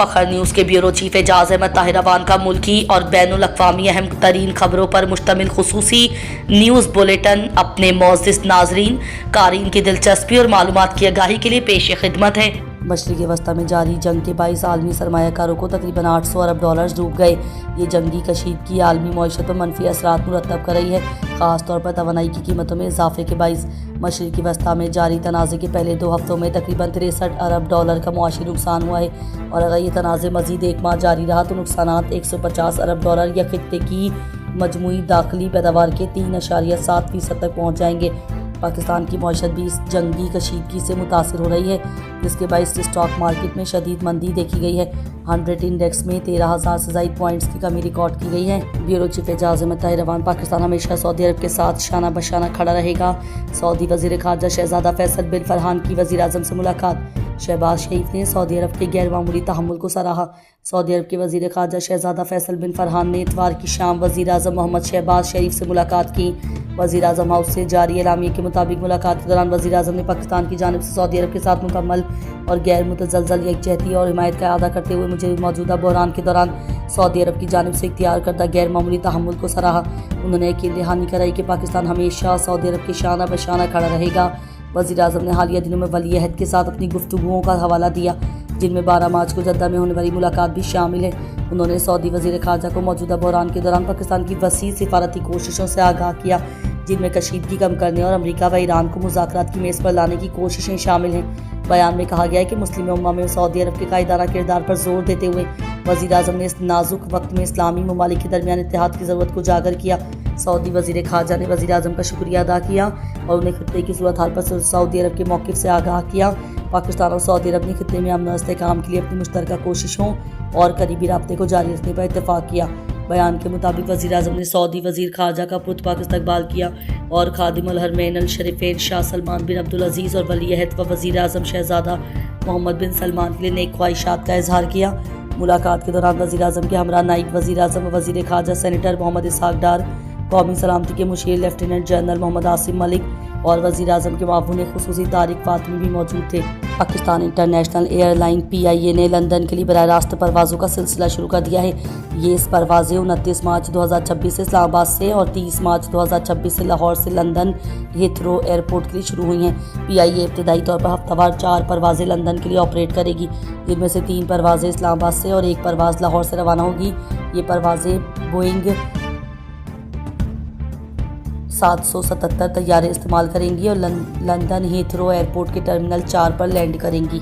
فخر نیوز کے bureau chief اعجاز احمد طاہر اوان کا ملکی اور بین الاقوامی اہم ترین خبروں پر مشتمل خصوصی نیوز بلیٹن اپنے معزز ناظرین قارئین کی دلچسپی اور معلومات کی آگاہی کے لیے پیش خدمت ہے۔ مشرق وسطی میں جاری جنگ کے باعث عالمی سرمایہ کاروں کو تقریباً 800 ارب ڈالرز ڈوب گئے۔ یہ جنگی کشیدگی عالمی معیشت پر منفی اثرات مرتب کر رہی ہے، خاص طور پر توانائی کی قیمتوں میں اضافے کے باعث۔ مشرقی وسطی میں جاری تنازع کے پہلے 2 ہفتوں میں تقریباً 63 ارب ڈالر کا معاشی نقصان ہوا ہے، اور اگر یہ تنازع مزید 1 ماہ جاری رہا تو نقصانات 150 ارب ڈالر یا خطے کی مجموعی داخلی پیداوار کے 3.7% تک پہنچ جائیں گے۔ پاکستان کی معیشت بھی اس جنگی کشیدگی سے متاثر ہو رہی ہے، جس کے باعث اسٹاک مارکیٹ میں شدید مندی دیکھی گئی ہے۔ 100 انڈیکس میں 13,000 سے زائد پوائنٹس کی کمی ریکارڈ کی گئی ہے۔ بیورو چیف اعجاز احمد طاہر اوان پاکستان ہمیشہ سعودی عرب کے ساتھ شانہ بشانہ کھڑا رہے گا۔ سعودی وزیر خارجہ شہزادہ فیصل بن فرحان کی وزیر اعظم سے ملاقات۔ شہباز شریف نے سعودی عرب کے غیر معمولی تحمل کو سراہا۔ سعودی عرب کے وزیر خارجہ شہزادہ فیصل بن فرحان نے اتوار کی شام وزیر اعظم محمد شہباز شریف سے ملاقات کی۔ وزیر اعظم ہاؤس سے جاری اعلامیے کے مطابق ملاقات کے دوران وزیر اعظم نے پاکستان کی جانب سے سعودی عرب کے ساتھ مکمل اور غیر متزلزل یکجہتی اور حمایت کا اعادہ کرتے ہوئے مجھے موجودہ بحران کے دوران سعودی عرب کی جانب سے اختیار کردہ غیر معمولی تحمل کو سراہا۔ انہوں نے یقین دہانی کرائی کہ پاکستان ہمیشہ سعودی عرب کے شانہ بشانہ کھڑا رہے گا۔ وزیر اعظم نے حالیہ دنوں میں ولی عہد کے ساتھ اپنی گفتگوؤں کا حوالہ دیا، جن میں 12 مارچ کو جدہ میں ہونے والی ملاقات بھی شامل ہے۔ انہوں نے سعودی وزیر خارجہ کو موجودہ بحران کے دوران پاکستان کی وسیع سفارتی کوششوں سے آگاہ کیا، جن میں کشیدگی کم کرنے اور امریکہ و ایران کو مذاکرات کی میز پر لانے کی کوششیں شامل ہیں۔ بیان میں کہا گیا ہے کہ مسلم امہ میں سعودی عرب کے قائدانہ کردار پر زور دیتے ہوئے وزیر اعظم نے اس نازک وقت میں اسلامی ممالک کے درمیان اتحاد کی ضرورت کو اجاگر کیا۔ سعودی وزیر خارجہ نے وزیر اعظم کا شکریہ ادا کیا اور انہیں خطے کی صورتحال پر سعودی عرب کے موقف سے آگاہ کیا۔ پاکستان اور سعودی عرب نے خطے میں امن و استحکام کے لیے اپنی مشترکہ کوششوں اور قریبی رابطے کو جاری رکھنے پر اتفاق کیا۔ بیان کے مطابق وزیر اعظم نے سعودی وزیر خارجہ کا پرتپاک استقبال کیا اور خادم الحرمین الشریفین شاہ سلمان بن عبدالعزیز اور ولی عہد و وزیر اعظم شہزادہ محمد بن سلمان کے لیے نیک خواہشات کا اظہار کیا۔ ملاقات کے دوران وزیر اعظم کے ہمراہ نائب وزیر اعظم و وزیر خارجہ سینیٹر محمد اسحاق ڈار، قومی سلامتی کے مشیر لیفٹیننٹ جنرل محمد عاصم ملک اور وزیر اعظم کے معاون خصوصی طارق فاطمی بھی موجود تھے۔ Pakistan international air line PIA نے لندن کے لیے براہ راست پروازوں کا سلسلہ شروع کر دیا ہے۔ یہ پروازیں 29 مارچ 2026 سے اسلام آباد سے اور 30 مارچ 2026 سے لاہور سے لندن ہیتھرو ایئرپورٹ کے لیے شروع ہوئی ہیں۔ PIA ابتدائی طور پر ہفتہ وار 4 پروازیں لندن کے لیے آپریٹ کرے گی، جن میں سے 3 پروازیں اسلام آباد سے اور 1 پرواز لاہور سے روانہ ہوگی۔ یہ پروازیں بوئنگ 777 طیارے استعمال کریں گی اور لندن ہیتھرو ایئرپورٹ کے ٹرمینل 4 پر لینڈ کریں گی۔